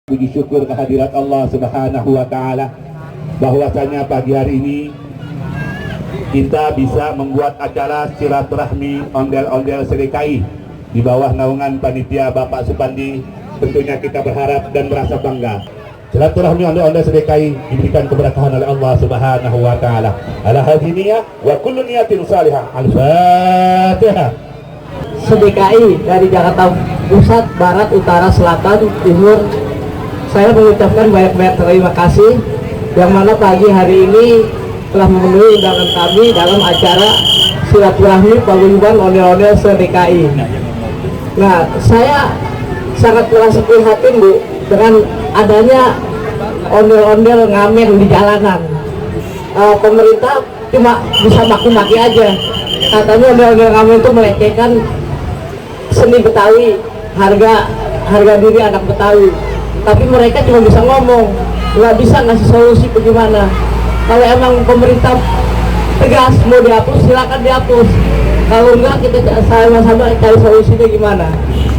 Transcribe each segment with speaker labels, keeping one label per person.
Speaker 1: Puji syukur kehadirat Allah Subhanahu wa Ta'ala, bahwasanya pagi hari ini kita bisa membuat acara silaturahmi ondel-ondel sedekai di bawah naungan panitia Bapak Supandi. Tentunya kita berharap dan merasa bangga. Silaturahmi ondel-ondel sedekai diberikan keberkahan oleh Allah Subhanahu wa Ta'ala. Ala hadiniyah wa kullu niyatin salihah. Al-Fatihah.
Speaker 2: Sedekai dari Jakarta Pusat, Barat, Utara, Selatan, Timur, saya mengucapkan banyak-banyak terima kasih yang mana pagi hari ini telah memenuhi undangan kami dalam acara silaturahmi paguyuban ondel-ondel se-DKI. Nah, saya sangat merasa prihatin, Bu, dengan adanya ondel-ondel ngamen di jalanan. Pemerintah cuma bisa maki-maki aja, katanya ondel-ondel ngamen itu melecehkan seni Betawi, harga diri anak Betawi. Tapi mereka cuma bisa ngomong, nggak bisa ngasih solusi bagaimana. Kalau emang pemerintah tegas mau dihapus, silakan dihapus. Kalau enggak, kita sama-sama cari solusinya gimana.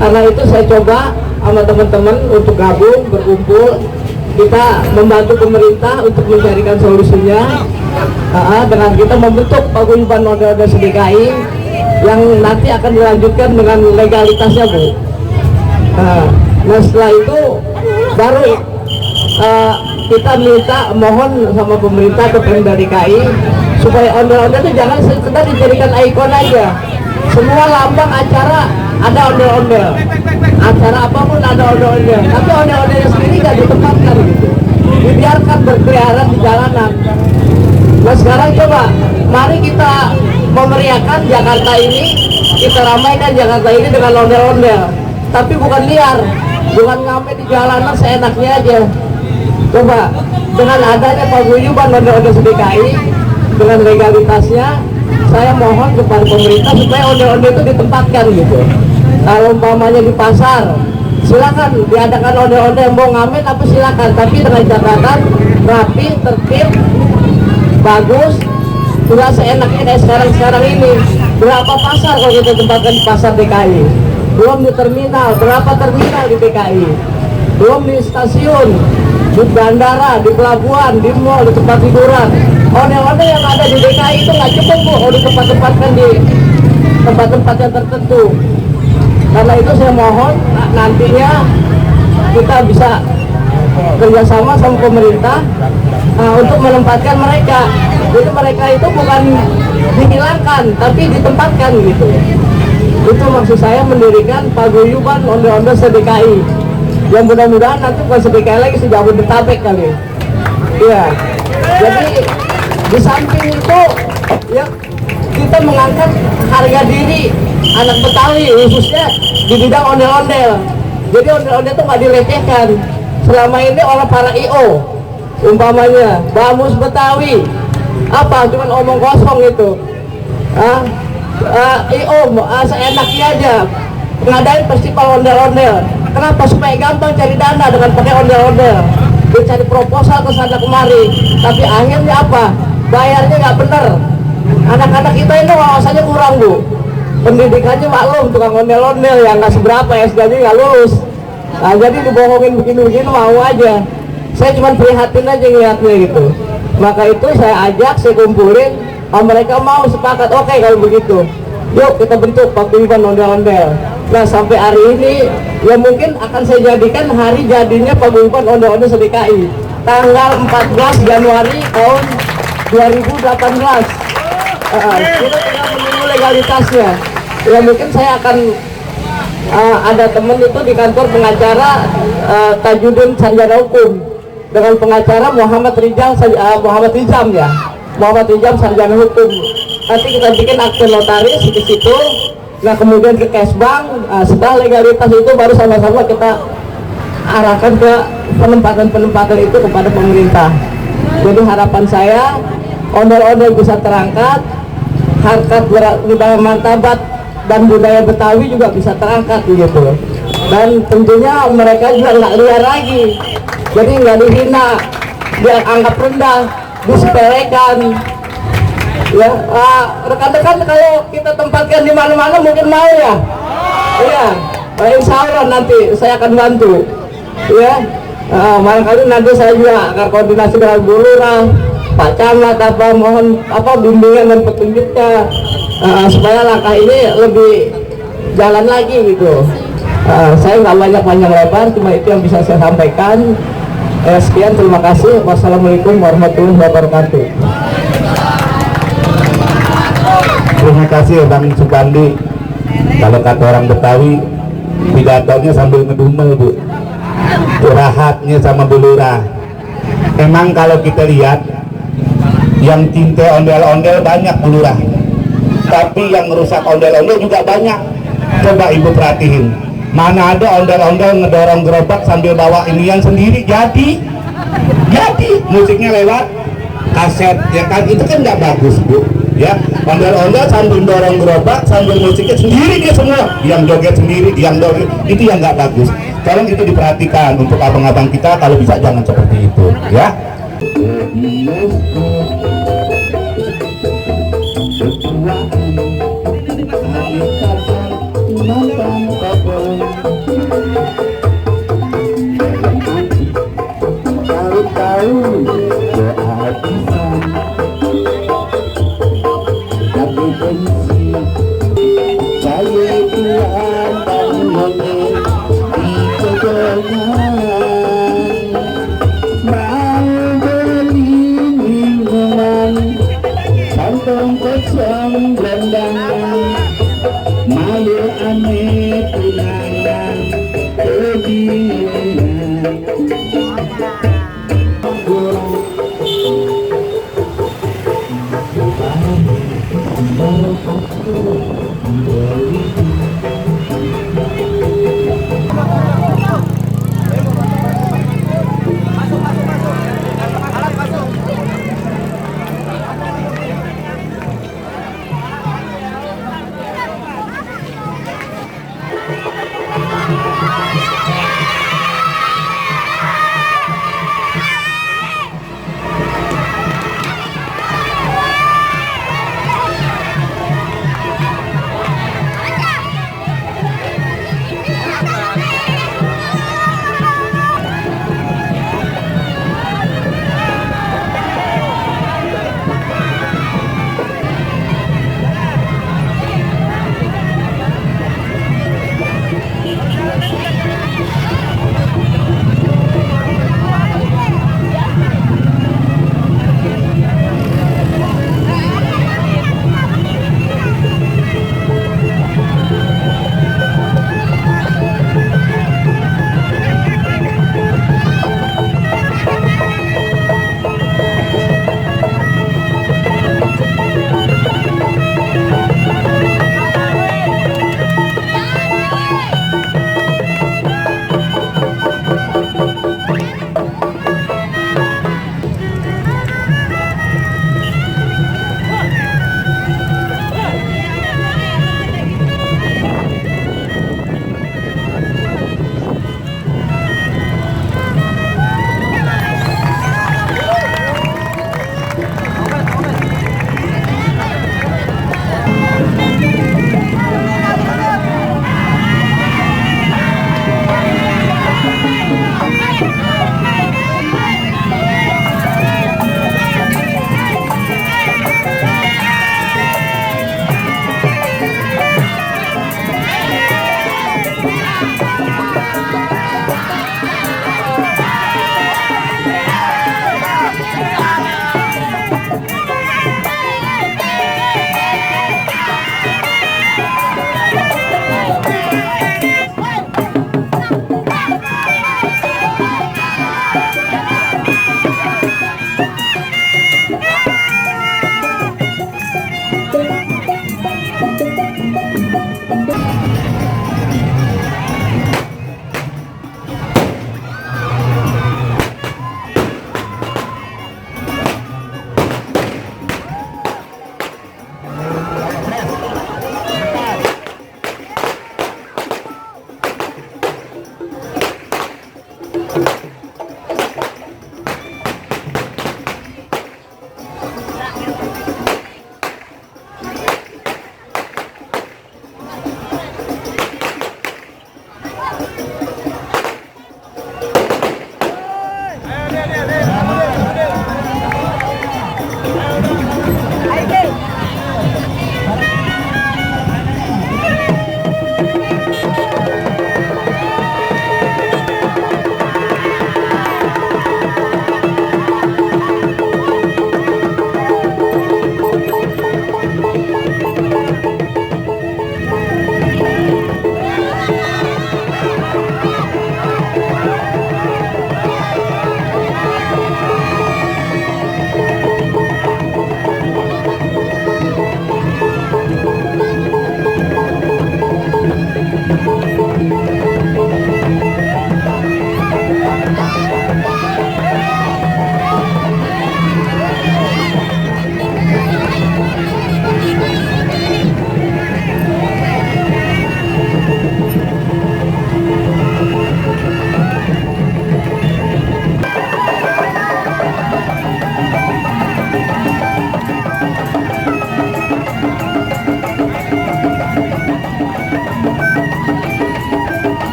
Speaker 2: Karena itu saya coba sama teman-teman untuk gabung, berkumpul, kita membantu pemerintah untuk mencarikan solusinya, dengan kita membentuk paguyuban ondel-ondel se-DKI yang nanti akan dilanjutkan dengan legalitasnya, Bu. Nah, setelah itu baru kita mohon sama pemerintah ke Pemda DKI supaya ondel-ondel itu jangan sekedar dijadikan ikon aja. Semua lambang acara ada ondel-ondel, acara apapun ada ondel-ondel, tapi ondel-ondelnya sendiri nggak ditempatkan gitu, dibiarkan berkeliaran di jalanan. Nah, sekarang coba mari kita memeriahkan Jakarta ini, kita ramaikan Jakarta ini dengan ondel-ondel, tapi bukan liar, bukan ngamen di jalanan seenaknya aja. Coba dengan adanya paguyuban ondel-ondel se-DKI dengan legalitasnya, saya mohon kepada pemerintah supaya ondel-ondel itu ditempatkan gitu. Kalau umpamanya di pasar, silakan diadakan ondel-ondel, mau ngamen apa silakan, tapi dengan catatan rapi, tertib, bagus, tidak seenaknya kayak sekarang ini. Berapa pasar kalau kita tempatkan di pasar DKI? Belum di terminal, berapa terminal di DKI? Belum di stasiun, di bandara, di pelabuhan, di mall, di tempat hiburan. Ondel-ondel yang ada di DKI itu nggak cukup, Bu, kalau ditempatkan di tempat-tempat yang tertentu. Karena itu saya mohon nantinya kita bisa kerjasama sama pemerintah untuk menempatkan mereka. Jadi mereka itu bukan dihilangkan, tapi ditempatkan gitu. Itu maksud saya mendirikan paguyuban ondel-ondel se-DKI. Yang mudah-mudahan nanti bukan se-DKI lagi, se-Jabodetabek kali. Iya. Jadi di samping itu ya kita mengangkat harga diri anak Betawi, khususnya di bidang ondel-ondel. Jadi ondel-ondel itu nggak dilecehkan. Selama ini oleh para IO, umpamanya Bamus Betawi, apa cuman omong kosong itu. IO seenaknya aja ngadain festival ondel-ondel. Kenapa? Supaya gampang cari dana dengan pakai ondel-ondel. Dia cari proposal ke sana kemari, tapi akhirnya apa? Bayarnya nggak bener. Anak-anak kita ini wawasannya kurang, Bu. Pendidikannya maklum, tukang ondel-ondel yang nggak seberapa, SD-nya nggak lulus. Nah, jadi dibohongin begini-begini mau aja. Saya cuma prihatin aja ngeliatnya gitu. Maka itu saya ajak, saya kumpulin, mereka mau sepakat, oke kalau begitu. Yuk kita bentuk paguyuban ondel-ondel. Nah, sampai hari ini ya mungkin akan saya jadikan hari jadinya paguyuban ondel-ondel se-DKI. Tanggal 14 Januari tahun 2018. Kita tinggal menunggu legalitasnya. Ya mungkin saya akan ada teman itu di kantor pengacara Tajudin Sarjana Hukum dengan pengacara Muhammad Rijam ya, Muhammad Rijam Sarjana Hukum. Nanti kita bikin akte notaris di situ. Nah, kemudian ke Kesbang. Setelah legalitas itu baru sama-sama kita arahkan ke penempatan-penempatan itu kepada pemerintah. Jadi harapan saya ondel-ondel bisa terangkat, harkat budaya martabat dan budaya Betawi juga bisa terangkat begitu. Dan tentunya mereka juga nggak liar lagi, jadi nggak dihina, dia anggap rendah, disepelekan. Ya, rekan-rekan kalau kita tempatkan di mana-mana mungkin mau ya. Iya, insya Allah nanti saya akan bantu. Ya, barangkali nanti saya juga akan koordinasi dengan Bu Lurah, Pak Camat, mohon bimbingan dan petunjuknya supaya langkah ini lebih jalan lagi gitu. Saya nggak banyak panjang lebar, cuma itu yang bisa saya sampaikan. Sekian, terima kasih. Wassalamualaikum warahmatullahi wabarakatuh.
Speaker 1: Terima kasih Bang Sukandi. Kalau kata orang Betawi, pidatonya sambil ngedumel Bu, curhatnya sama Bu Lurah. Emang kalau kita lihat yang cinta ondel-ondel banyak Bu Lurah, tapi yang merusak ondel-ondel juga banyak. Coba Ibu perhatiin, mana ada ondel-ondel ngedorong gerobak sambil bawa inian sendiri, jadi musiknya lewat kaset, ya kan, itu kan nggak bagus Bu. Ya, ondel-ondel sambil dorong gerobak, sambil musiknya sendiri dia semua, yang joget sendiri, yang joget, itu yang nggak bagus. Tolong itu diperhatikan untuk abang-abang kita, kalau bisa jangan seperti itu, ya.
Speaker 3: Kosong gelandangan, malu aneh tunangan,